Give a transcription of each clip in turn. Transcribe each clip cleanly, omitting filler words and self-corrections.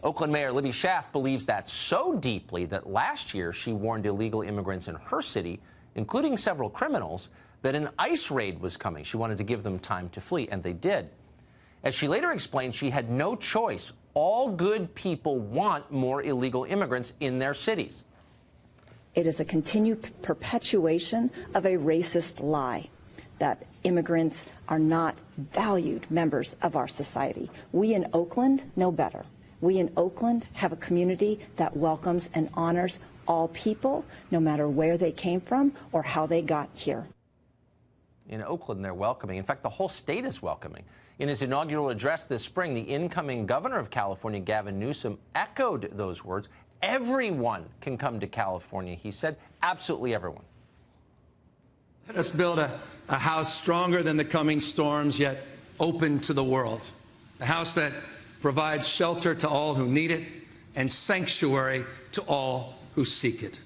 Oakland Mayor Libby Schaaf believes that so deeply that last year she warned illegal immigrants in her city, including several criminals, that an ICE raid was coming. She wanted to give them time to flee, and they did. As she later explained, she had no choice. All good people want more illegal immigrants in their cities. It is a continued perpetuation of a racist lie that immigrants are not valued members of our society. We in Oakland know better. We in Oakland have a community that welcomes and honors all people, no matter where they came from or how they got here. In Oakland, they're welcoming. In fact, the whole state is welcoming. In his inaugural address this spring, the incoming governor of California, Gavin Newsom, echoed those words. Everyone can come to California, he said. Absolutely everyone. Let us build a house stronger than the coming storms, yet open to the world. A house that provides shelter to all who need it and sanctuary to all who seek it.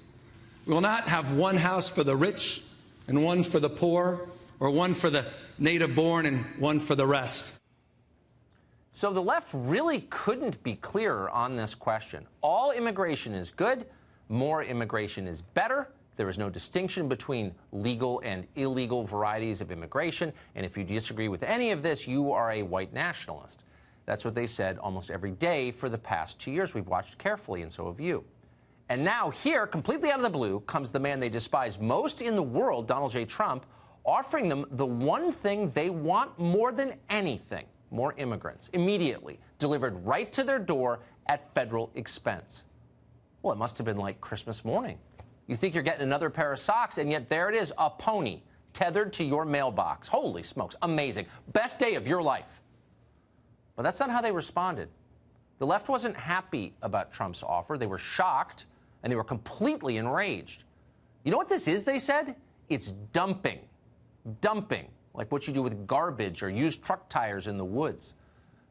We will not have one house for the rich and one for the poor, or one for the native-born and one for the rest. So the left really couldn't be clearer on this question. All immigration is good. More immigration is better. There is no distinction between legal and illegal varieties of immigration. And if you disagree with any of this, you are a white nationalist. That's what they've said almost every day for the past 2 years. We've watched carefully, and so have you. And now here, completely out of the blue, comes the man they despise most in the world, Donald J. Trump, offering them the one thing they want more than anything: more immigrants, immediately, delivered right to their door at federal expense. Well, it must have been like Christmas morning. You think you're getting another pair of socks, and yet there it is, a pony tethered to your mailbox. Holy smokes, amazing. Best day of your life. But that's not how they responded. The left wasn't happy about Trump's offer. They were shocked, and they were completely enraged. You know what this is, they said? It's dumping. Dumping, like what you do with garbage or used truck tires in the woods.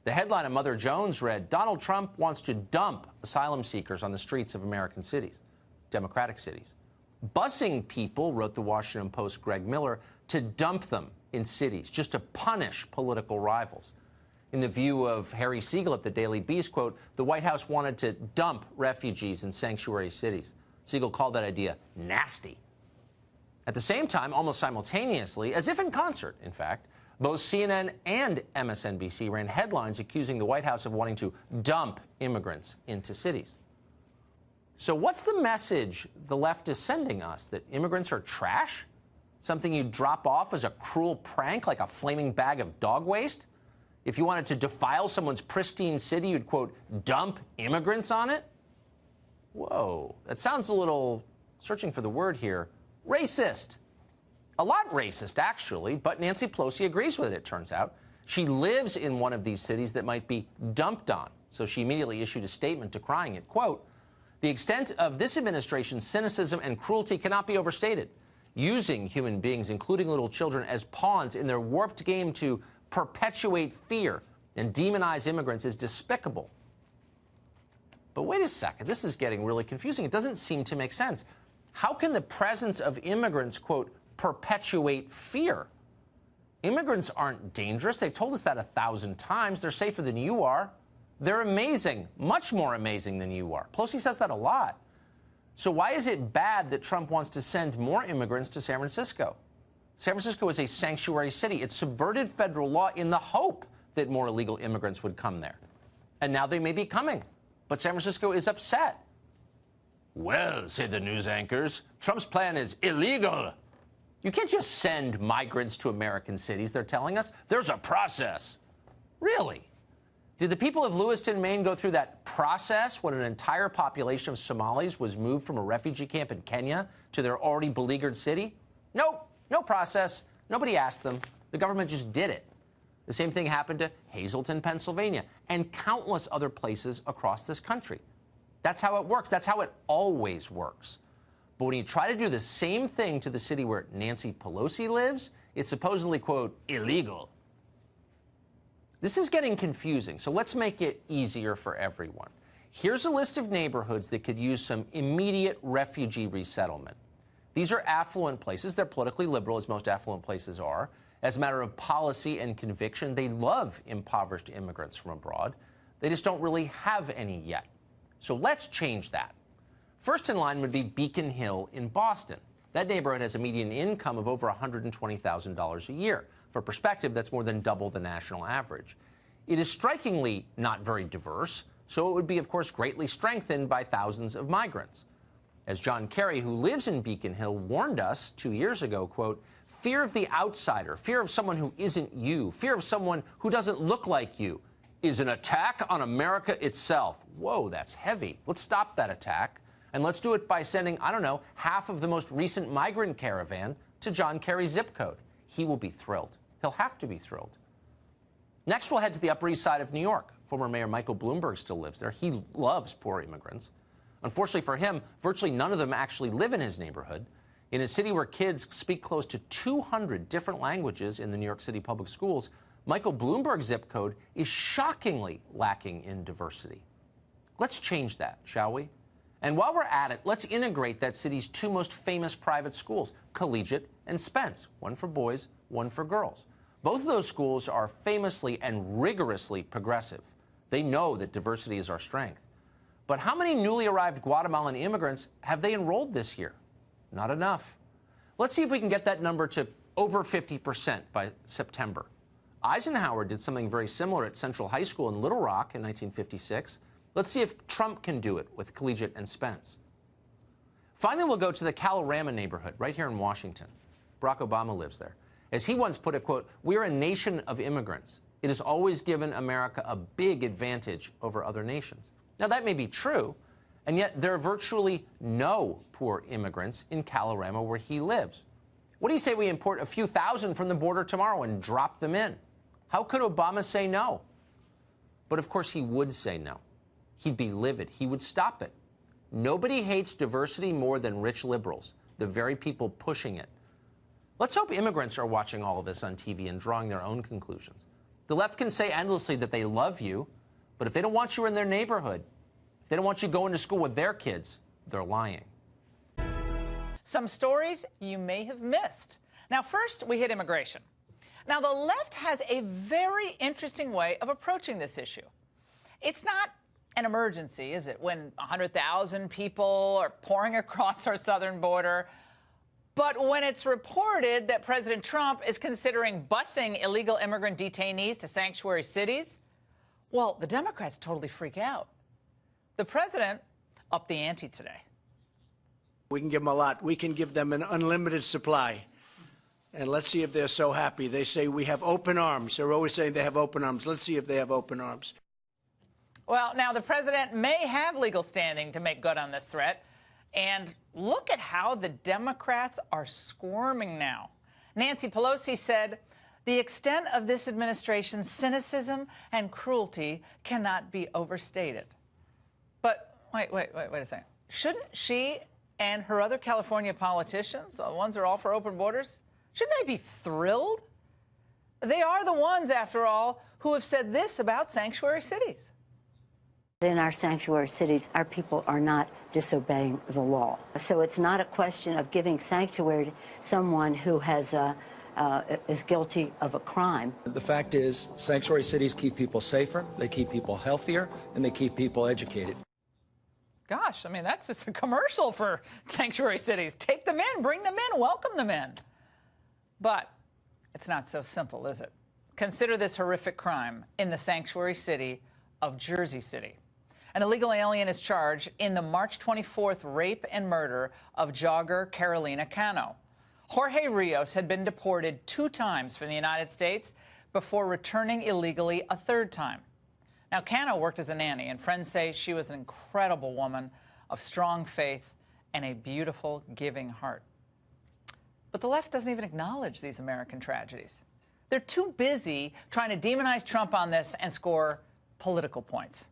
The headline of Mother Jones read, Donald Trump wants to dump asylum seekers on the streets of American cities, democratic cities. Busing people, wrote the Washington Post's Greg Miller, to dump them in cities, just to punish political rivals. In the view of Harry Siegel at the Daily Beast, quote, the White House wanted to dump refugees in sanctuary cities. Siegel called that idea nasty. At the same time, almost simultaneously, as if in concert, in fact, both CNN and MSNBC ran headlines accusing the White House of wanting to dump immigrants into cities. So what's the message the left is sending us? That immigrants are trash? Something you drop off as a cruel prank, like a flaming bag of dog waste? If you wanted to defile someone's pristine city, you'd, quote, dump immigrants on it? Whoa, that sounds a little, searching for the word here, racist. A lot racist, actually, but Nancy Pelosi agrees with it, it turns out. She lives in one of these cities that might be dumped on, so she immediately issued a statement decrying it. Quote, the extent of this administration's cynicism and cruelty cannot be overstated. Using human beings, including little children, as pawns in their warped game to perpetuate fear and demonize immigrants is despicable. But wait a second, this is getting really confusing. It doesn't seem to make sense. How can the presence of immigrants, quote, perpetuate fear? Immigrants aren't dangerous. They've told us that 1,000 times. They're safer than you are. They're amazing, much more amazing than you are. Pelosi says that a lot. So why is it bad that Trump wants to send more immigrants to San Francisco? San Francisco is a sanctuary city. It subverted federal law in the hope that more illegal immigrants would come there. And now they may be coming. But San Francisco is upset. Well, say the news anchors, Trump's plan is illegal. You can't just send migrants to American cities, they're telling us. There's a process. Really? Did the people of Lewiston, Maine go through that process when an entire population of Somalis was moved from a refugee camp in Kenya to their already beleaguered city? Nope, no process. Nobody asked them. The government just did it. The same thing happened to Hazleton, Pennsylvania, and countless other places across this country. That's how it works. That's how it always works. But when you try to do the same thing to the city where Nancy Pelosi lives, it's supposedly, quote, illegal. This is getting confusing, so let's make it easier for everyone. Here's a list of neighborhoods that could use some immediate refugee resettlement. These are affluent places. They're politically liberal, as most affluent places are. As a matter of policy and conviction, they love impoverished immigrants from abroad. They just don't really have any yet. So let's change that. First in line would be Beacon Hill in Boston. That neighborhood has a median income of over $120,000 a year. For perspective, that's more than double the national average. It is strikingly not very diverse, so it would be, of course, greatly strengthened by thousands of migrants. As John Kerry, who lives in Beacon Hill, warned us 2 years ago, quote, fear of the outsider, fear of someone who isn't you, fear of someone who doesn't look like you, is an attack on America itself. Whoa, that's heavy. Let's stop that attack. And let's do it by sending, I don't know, half of the most recent migrant caravan to John Kerry's zip code. He will be thrilled. He'll have to be thrilled. Next, we'll head to the Upper East Side of New York. Former Mayor Michael Bloomberg still lives there. He loves poor immigrants. Unfortunately for him, virtually none of them actually live in his neighborhood. In a city where kids speak close to 200 different languages in the New York City public schools, Michael Bloomberg's zip code is shockingly lacking in diversity. Let's change that, shall we? And while we're at it, let's integrate that city's two most famous private schools, Collegiate and Spence, one for boys, one for girls. Both of those schools are famously and rigorously progressive. They know that diversity is our strength. But how many newly arrived Guatemalan immigrants have they enrolled this year? Not enough. Let's see if we can get that number to over 50% by September. Eisenhower did something very similar at Central High School in Little Rock in 1956. Let's see if Trump can do it with Collegiate and Spence. Finally, we'll go to the Kalorama neighborhood right here in Washington. Barack Obama lives there. As he once put it, quote, we're a nation of immigrants. It has always given America a big advantage over other nations. Now, that may be true, and yet there are virtually no poor immigrants in Kalorama where he lives. What do you say we import a few thousand from the border tomorrow and drop them in? How could Obama say no? But of course he would say no. He'd be livid. He would stop it. Nobody hates diversity more than rich liberals, the very people pushing it. Let's hope immigrants are watching all of this on TV and drawing their own conclusions. The left can say endlessly that they love you, but if they don't want you in their neighborhood, if they don't want you going to school with their kids, they're lying. Some stories you may have missed. Now, first, we hit immigration. Now, the left has a very interesting way of approaching this issue. It's not an emergency, is it, when 100,000 people are pouring across our southern border? But when it's reported that President Trump is considering busing illegal immigrant detainees to sanctuary cities, well, the Democrats totally freak out. The president upped the ante today. We can give them a lot. We can give them an unlimited supply. And let's see if they're so happy. They say we have open arms. They're always saying they have open arms. Let's see if they have open arms. Well, now the president may have legal standing to make good on this threat. And look at how the Democrats are squirming now. Nancy Pelosi said, the extent of this administration's cynicism and cruelty cannot be overstated. But wait a second. Shouldn't she and her other California politicians, the ones that are all for open borders, shouldn't they be thrilled? They are the ones, after all, who have said this about sanctuary cities. In our sanctuary cities, our people are not disobeying the law. So it's not a question of giving sanctuary to someone who has is guilty of a crime. The fact is, sanctuary cities keep people safer, they keep people healthier, and they keep people educated. Gosh, I mean, that's just a commercial for sanctuary cities. Take them in, bring them in, welcome them in. But it's not so simple, is it? Consider this horrific crime in the sanctuary city of Jersey City. An illegal alien is charged in the March 24th rape and murder of jogger Carolina Cano. Jorge Rios had been deported 2 times from the United States before returning illegally a 3rd time. Now, Cano worked as a nanny, and friends say she was an incredible woman of strong faith and a beautiful, giving heart. But the left doesn't even acknowledge these American tragedies. They're too busy trying to demonize Trump on this and score political points.